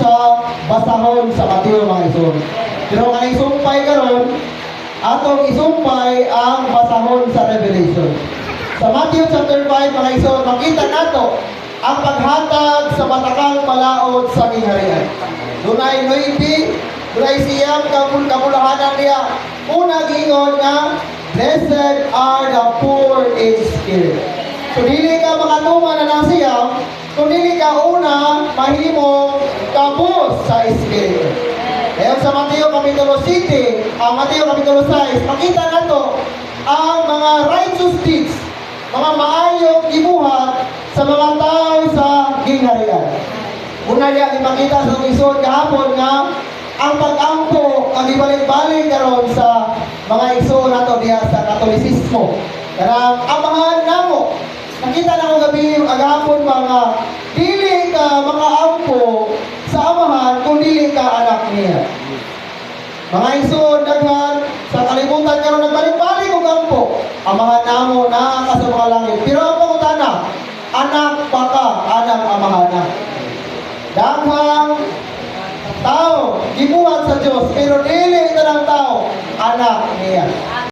sa basahon sa Mateo mga ison. Pero nga isumpay karon, atong isumpay ang basahon sa Revelation. Sa Matthew chapter 5 mga ison, makita nato ang paghatag sa matakang palaod sa kingharian. Dunay noyti, dunay siyang kabulahanan niya. Una gingon nga, blessed are the poor in spirit. So dili ka makatuma na nang siyam, kung dili ka una, mahimong kabus sa espiritu. Ngayon sa Mateo Kapitulo 7, Mateo Kapitulo 6, makita nato ang mga righteous deeds, mga maayong gibuhat sa mga tao sa gingharian. Una niya, ipakita sa isod kahapon nga, ang pag-ampo, ang ibalik-balik karon sa mga iso nato diya sa Katolisismo. Karang amahan namo, nakita na ko gabi agapon mga dili ka makaampo sa amahan kung dili ka anak niya. Mga iso daghan sa kalibutan karon nagbalik-balik og ampo. Amahan namo naa ka sa mga langit. Pero ang pangutana, anak pa ka, anak amahan na. Daghang tao gibuhat sa Dios pero dili tanang tao anak niya.